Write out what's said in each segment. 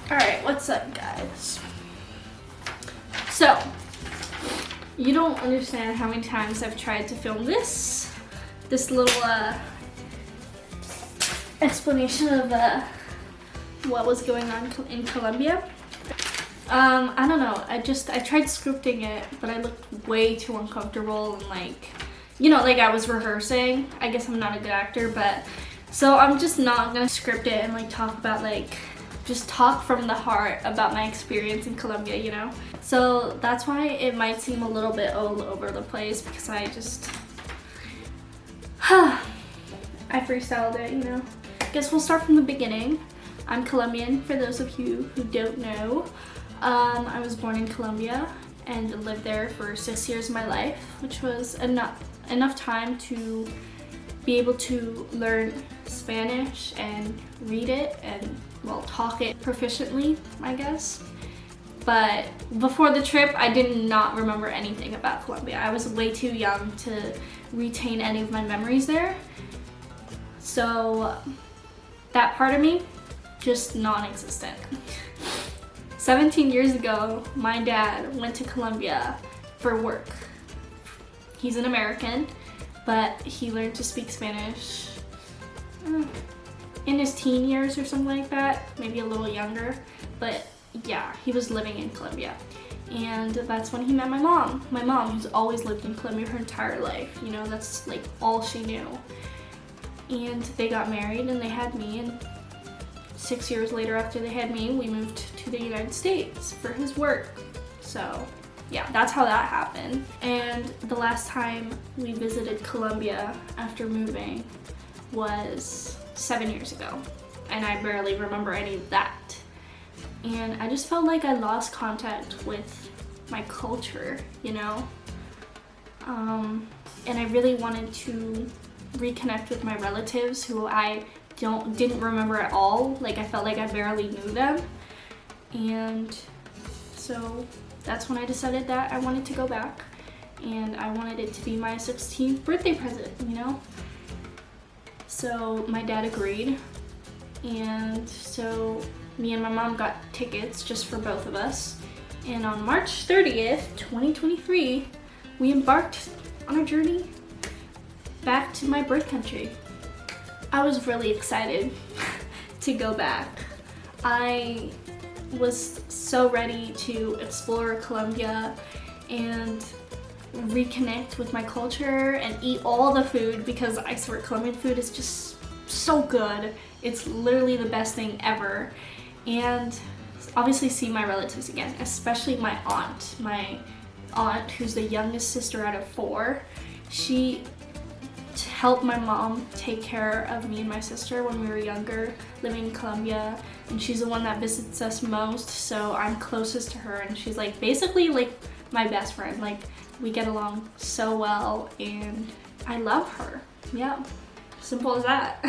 Alright, what's up, guys? So, you don't understand how many times I've tried to film this little explanation of what was going on in Colombia. I don't know, I tried scripting it, but I looked way too uncomfortable and like, you know, like I was rehearsing. I guess I'm not a good actor, but so I'm just not gonna script it and like talk about like, just talk from the heart about my experience in Colombia, you know? So that's why it might seem a little bit all over the place, because I just, I freestyled it, you know? Guess we'll start from the beginning. I'm Colombian, for those of you who don't know. I was born in Colombia and lived there for 6 years of my life, which was enough time to be able to learn Spanish and read it and, well, talk it proficiently, I guess. But before the trip, I did not remember anything about Colombia. I was way too young to retain any of my memories there. So that part of me, just non-existent. 17 years ago, my dad went to Colombia for work. He's an American, but he learned to speak Spanish in his teen years or something like that, maybe a little younger, but yeah, he was living in Colombia. And that's when he met my mom. My mom, who's always lived in Colombia her entire life, you know, that's like all she knew. And they got married and they had me, and 6 years later after they had me, we moved to the United States for his work. So yeah, that's how that happened. And the last time we visited Colombia after moving was 7 years ago, and I barely remember any of that. And I just felt like I lost contact with my culture, you know? And I really wanted to reconnect with my relatives who I didn't remember at all. Like, I felt like I barely knew them. And so that's when I decided that I wanted to go back, and I wanted it to be my 16th birthday present, you know? So my dad agreed, and so me and my mom got tickets just for both of us. And on March 30th, 2023, we embarked on a journey back to my birth country. I was really excited to go back. I was so ready to explore Colombia and reconnect with my culture and eat all the food, because I swear Colombian food is just so good. It's literally the best thing ever. And obviously see my relatives again, especially my aunt. My aunt, who's the youngest sister out of 4, she helped my mom take care of me and my sister when we were younger, living in Colombia, and she's the one that visits us most, so I'm closest to her, and she's like basically like my best friend. Like, we get along so well and I love her. Yeah, simple as that.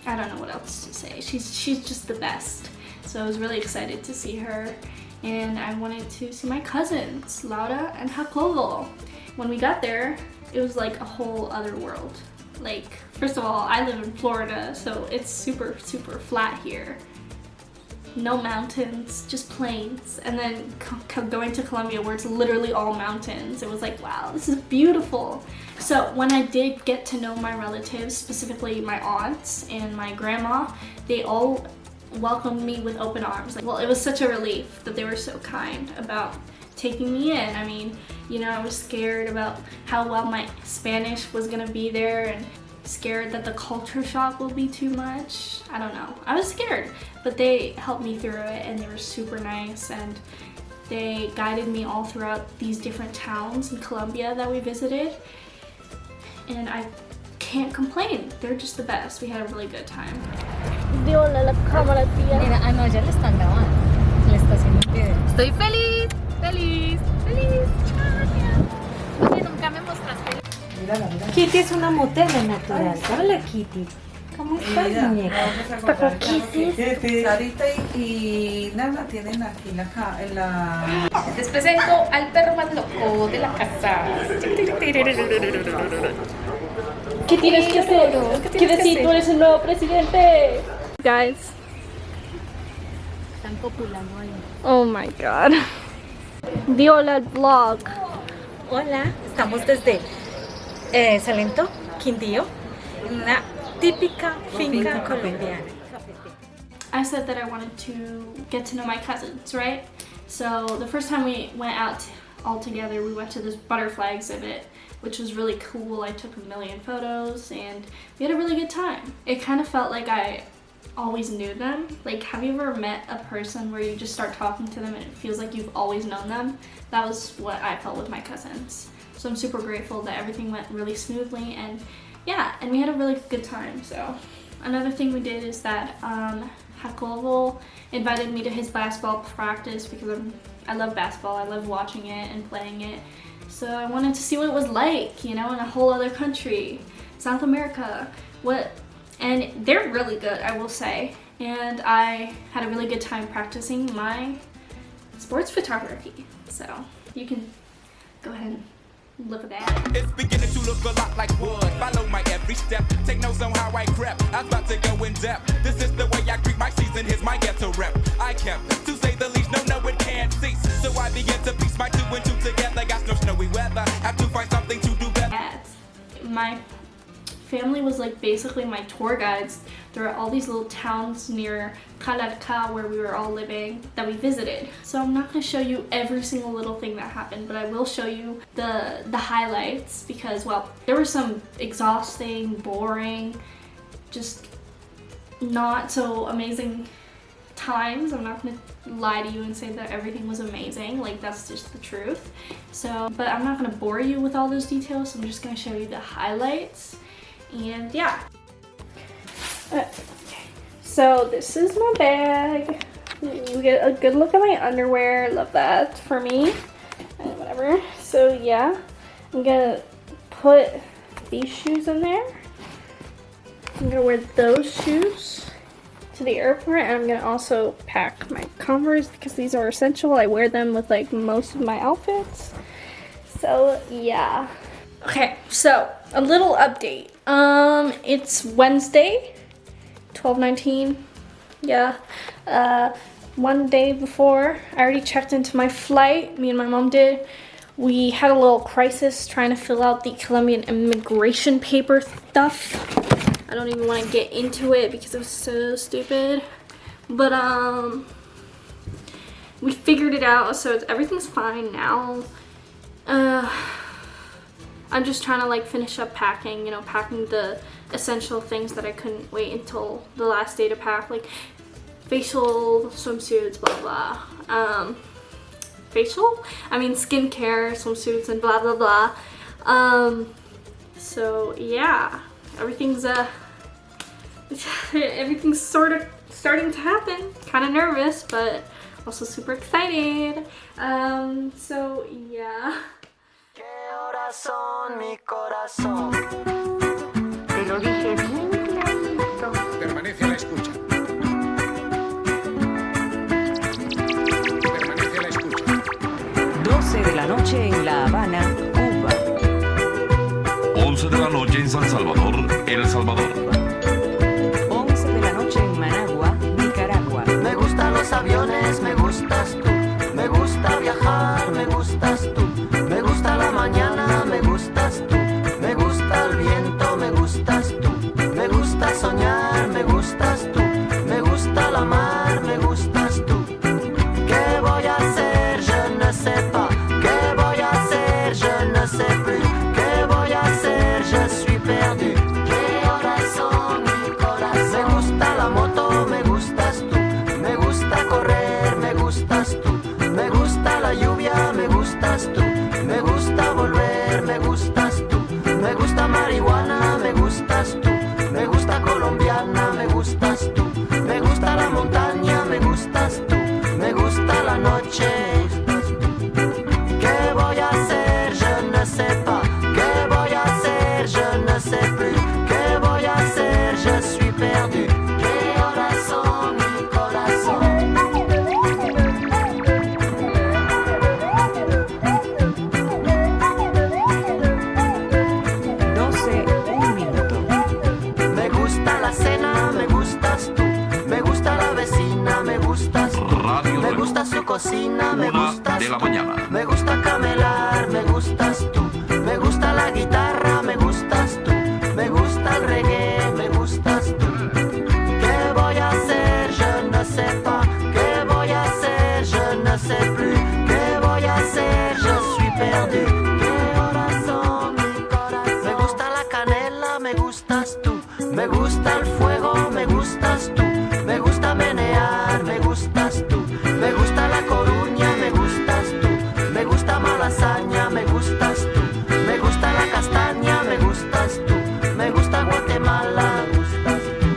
I don't know what else to say. She's just the best. So I was really excited to see her, and I wanted to see my cousins, Laura and Jacobo. When we got there, it was like a whole other world. Like, first of all, I live in Florida, so it's super, super flat here. No mountains, just plains. And then going to Colombia, where it's literally all mountains, it was like, wow, this is beautiful. So when I did get to know my relatives, specifically my aunts and my grandma, they all welcomed me with open arms. Like, well, it was such a relief that they were so kind about taking me in. I mean, you know, I was scared about how well my Spanish was gonna be there, and scared that the culture shock will be too much. I don't know. I was scared, but they helped me through it, and they were super nice, and they guided me all throughout these different towns in Colombia that we visited, and I can't complain. They're just the best. We had a really good time. Mira, no, ya le están grabando. Le está haciendo un video. Estoy feliz, feliz, feliz. Oye, nunca me mostraste. Kitty es una modelo natural. Hola, Kitty. ¿Cómo estás, muñeca? Papá, Kitty. Sarita y Nana tienen aquí en la... Les presento al perro más loco de la casa. ¿Qué tienes que hacer? ¿Qué decir? Tú eres el nuevo presidente. Guys, Están copulando ahí. Oh my god. Di hola al vlog. Hola, estamos desde Salento, Quindío, en una típica finca colombiana. I said that I wanted to get to know my cousins, right? So the first time we went out all together, we went to this butterfly exhibit, which was really cool. I took a million photos and we had a really good time. It kind of felt like I always knew them. Like, have you ever met a person where you just start talking to them and it feels like you've always known them? That was what I felt with my cousins. So I'm super grateful that everything went really smoothly, and yeah, and we had a really good time. So another thing we did is that Jacobo invited me to his basketball practice because I love basketball. I love watching it and playing it. So I wanted to see what it was like, you know, in a whole other country, South America. And they're really good, I will say. And I had a really good time practicing my sports photography. So you can go ahead and look at that. It's beginning to look a lot like wood. Follow my every step. Take notes on how I crept. I'm about to go in depth. This is the way I greet my season. Here's my ghetto rep. I kept, to say the least, no, it can't cease. So I begin to piece my 2 and 2 together. Got no snowy weather. Have to find something to do better. My family was like basically my tour guides. There are all these little towns near Calarca where we were all living that we visited. So I'm not going to show you every single little thing that happened, but I will show you the highlights because, well, there were some exhausting, boring, just not so amazing times. I'm not going to lie to you and say that everything was amazing. Like, that's just the truth. So, but I'm not going to bore you with all those details. So I'm just going to show you the highlights. And yeah. Okay. So this is my bag. You get a good look at my underwear. Love that for me. And whatever. So yeah, I'm gonna put these shoes in there. I'm gonna wear those shoes to the airport, and I'm gonna also pack my Converse because these are essential. I wear them with like most of my outfits. So yeah. Okay, so a little update. It's Wednesday, 12/19. Yeah. One day before, I already checked into my flight. Me and my mom did. We had a little crisis trying to fill out the Colombian immigration paper stuff. I don't even want to get into it because it was so stupid. But we figured it out, so everything's fine now. I'm just trying to like finish up packing, you know, packing the essential things that I couldn't wait until the last day to pack, like facial, swimsuits, blah blah. Skincare, swimsuits, and blah blah blah. So yeah, everything's sort of starting to happen. Kind of nervous, but also super excited. So yeah. Corazón, mi corazón. Te lo dije bien clarito. Permanece a la escucha. Permanece a la escucha. 12 de la noche en La Habana, Cuba. 11 de la noche en San Salvador, El Salvador. 11 de la noche en Managua, Nicaragua. Me gustan los aviones, me gustas tú. Me gusta viajar, me gustas tú. Me gusta la mañana, me gustas tú. Me gusta el viento, me gustas tú. Me gusta soñar, me gustas tú. Me gusta la mar, me gustas tú. ¿Qué voy a hacer? Je ne sais pas. ¿Qué voy a hacer? Je ne sais plus. ¿Qué voy a hacer? Je suis perdu. Corazón, mi corazón. Me gusta la moto, me gustas tú. Me gusta correr, me gustas tú. Me gusta la lluvia, me gustas tú. Me gusta volver, me gustas tú. Me gusta marihuana, me gustas tú. Me gusta colombiana, me gustas tú. Me gusta la montaña, me gustas tú. Me gusta la noche, me gustas tú. ¿Qué voy a hacer? Je ne sais pas. ¿Qué voy a hacer? Je ne sais plus. ¿Qué voy a hacer? Je suis perdu. Corazón, mi corazón. 12, 1 minuto. Me gusta la cena, me gustas tú. Me gusta la vecina, me gustas tú. cocina, me 1 gustas de la tú. mañana. Me gusta camelar, me gustas tú. Me gusta la guitarra, me gustas tú. Me gusta el reggae, me gustas tú. ¿Qué voy a hacer? Je ne sais pas. ¿Qué voy a hacer? Je ne sais plus. ¿Qué voy a hacer? Je suis perdu. ¿Qué horas son, mi corazón? Me gusta la canela, me gustas tú. Me gusta el fuego, me gustas tú. Me gusta menear, me gustas tú. Me gusta La Coruña, me gustas tú. Me gusta Malasaña, me gustas tú. Me gusta la castaña, me gustas tú. Me gusta Guatemala, me gustas tú.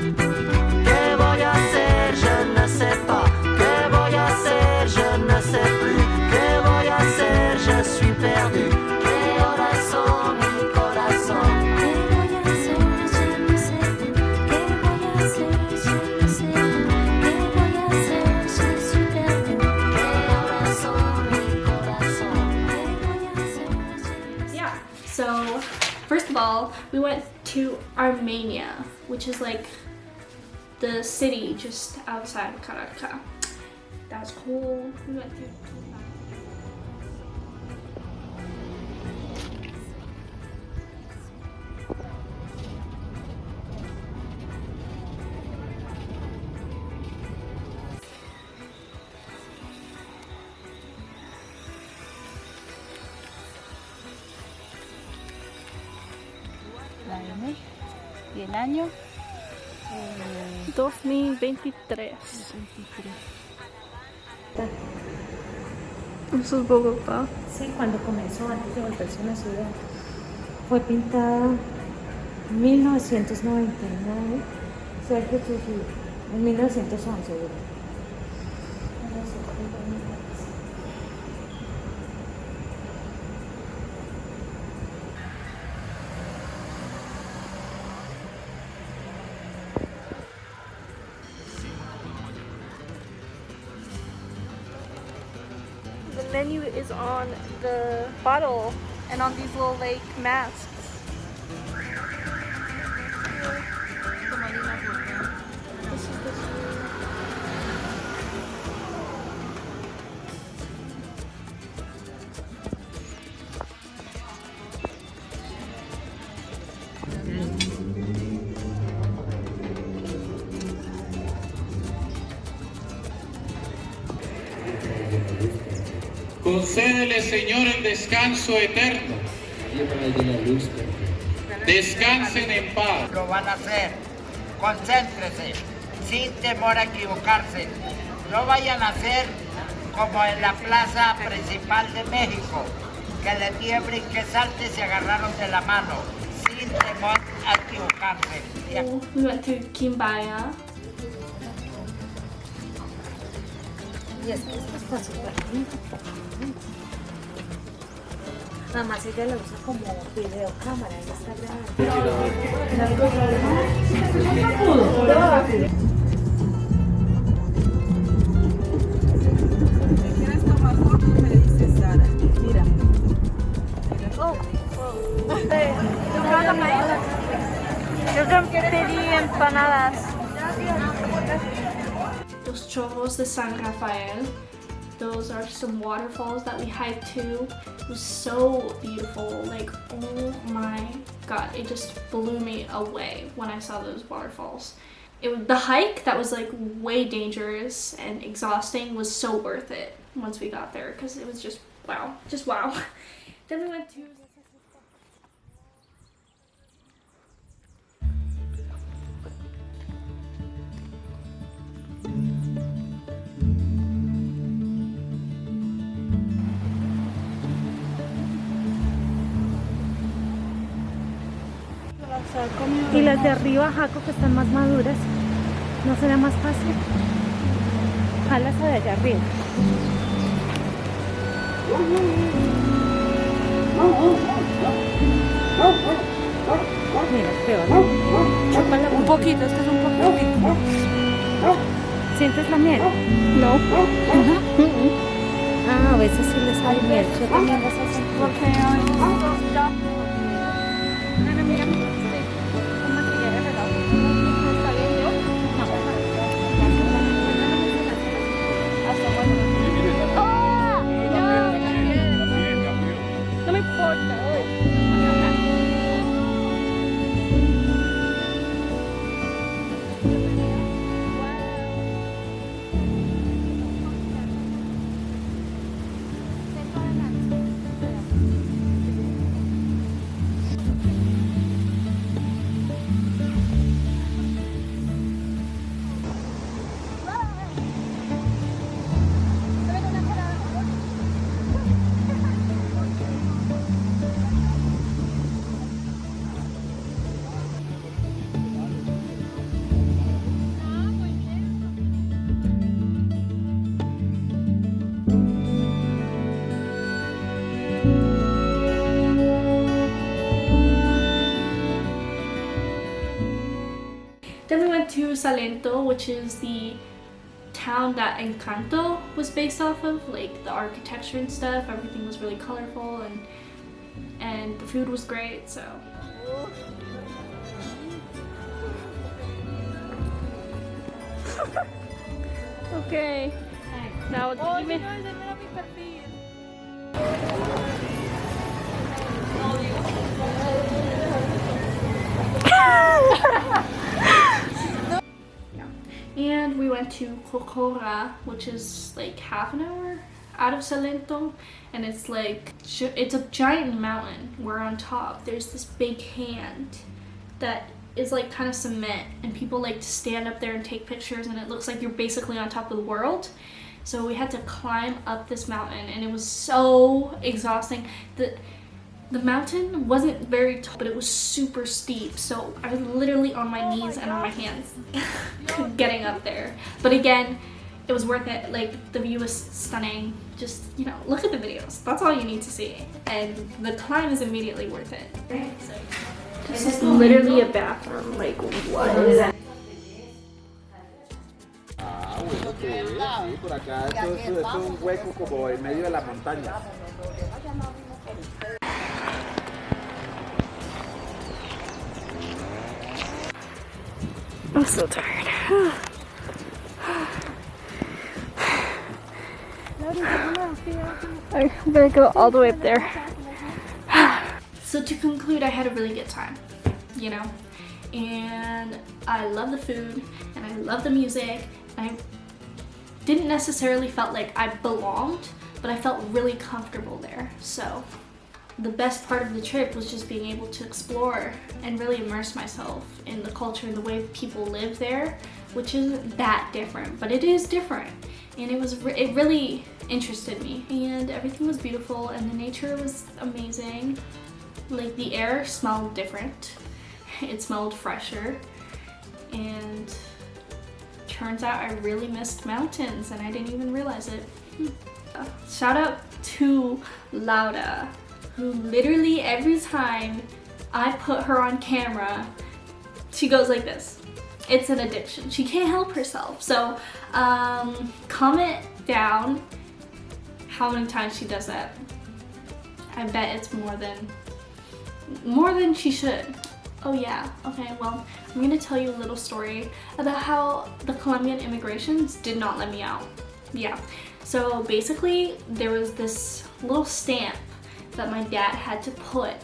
¿Qué voy a hacer? Je ne sais pas. ¿Qué voy a hacer? Je ne sais plus. ¿Qué voy a hacer? Je suis perdu. ¿Qué horas son, mi corazón? ¿Qué voy a hacer? Je ne sais plus. ¿Qué voy a hacer? Je ne sais plus. ¿Qué voy a hacer? Je suis perdu. ¿Qué horas son, mi corazón? ¿Qué voy a hacer? Yeah. So, first of all, we went to Armenia, which is like the city just outside Karaka. That was cool. We went to La M y el año 2023. Eso es Bogotá. Sí, cuando comenzó, antes de volverse una ciudad. Fue pintada en 1999, Sergio Trujillo, en 1911. ¿verdad? The menu is on the bottle and on these little like masks. This is the Concédele, Señor, el descanso eterno. Descansen en paz. Lo van a hacer. Concéntrese, sin temor a equivocarse. No vayan a hacer como en la plaza principal de México, que de pie brinque salte se agarraron de la mano, sin temor a equivocarse. We went to Quimbaya. Y es que esto está súper lindo. Nada más ella la usa como videocámara, ella está ¿Quieres tomar fotos? Me dice Sara. Mira. Yo pedí empanadas. Los Chorros de San Rafael. Those are some waterfalls that we hiked to. It was so beautiful. Like, oh my god, it just blew me away when I saw those waterfalls. The hike that was like way dangerous and exhausting was so worth it once we got there because it was just wow. Then we went to Y las de arriba, Jaco, que están más maduras, ¿no será más fácil? Jalas a de allá arriba. Mira, peor. Chúpala un poquito, es que es un poquito. ¿Sientes la miel? no. Ah, a veces sí les sale miel. Yo también las hago. Then we went to Salento, which is the town that Encanto was based off of, like the architecture and stuff. Everything was really colorful, and the food was great, so. Okay, now even. And we went to Cocora, which is like half an hour out of Salento, and it's like it's a giant mountain where on top there's this big hand that is like kind of cement, and people like to stand up there and take pictures, and it looks like you're basically on top of the world. So we had to climb up this mountain, and it was so exhausting. The mountain wasn't very tall, but it was super steep, so I was literally on my knees and on my hands getting up there. But again, it was worth it. Like, the view was stunning. Just, you know, look at the videos. That's all you need to see. And the climb is immediately worth it. So, this is literally a bathroom. Like, what is that? Sí, por acá, esto es un hueco como en medio de la montaña. I'm so tired. I'm gonna go all the way up there. So to conclude, I had a really good time, you know, and I love the food and I love the music. I didn't necessarily felt like I belonged, but I felt really comfortable there. So the best part of the trip was just being able to explore and really immerse myself in the culture and the way people live there, which isn't that different, but it is different. And it really interested me, and everything was beautiful, and the nature was amazing. Like, the air smelled different. It smelled fresher, and turns out I really missed mountains, and I didn't even realize it. Shout out to Laura, who literally every time I put her on camera, she goes like this. It's an addiction. She can't help herself. So comment down how many times she does that. I bet it's more than she should. Oh yeah, okay, well, I'm gonna tell you a little story about how the Colombian immigrations did not let me out. Yeah, so basically there was this little stamp that my dad had to put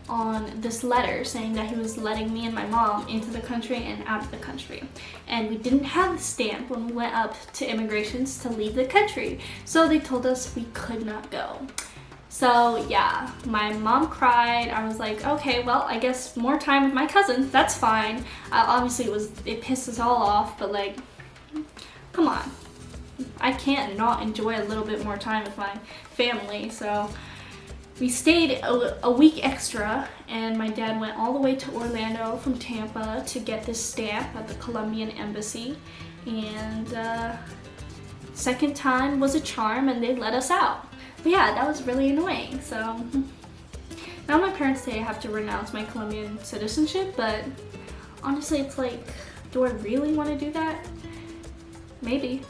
on this letter saying that he was letting me and my mom into the country and out of the country. And we didn't have the stamp when we went up to immigrations to leave the country. So they told us we could not go. So yeah, my mom cried. I was like, okay, well, I guess more time with my cousins, that's fine. Obviously it pissed us all off, but like, come on. I can't not enjoy a little bit more time with my family, so we stayed a week extra, and my dad went all the way to Orlando from Tampa to get this stamp at the Colombian embassy. And second time was a charm, and they let us out. But yeah, that was really annoying. So now my parents say I have to renounce my Colombian citizenship, but honestly, it's like, do I really want to do that? Maybe.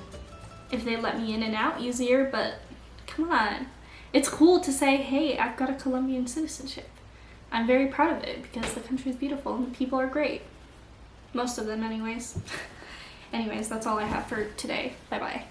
If they let me in and out easier, but come on. It's cool to say, hey, I've got a Colombian citizenship. I'm very proud of it because the country is beautiful and the people are great. Most of them anyways. Anyways, that's all I have for today. Bye-bye.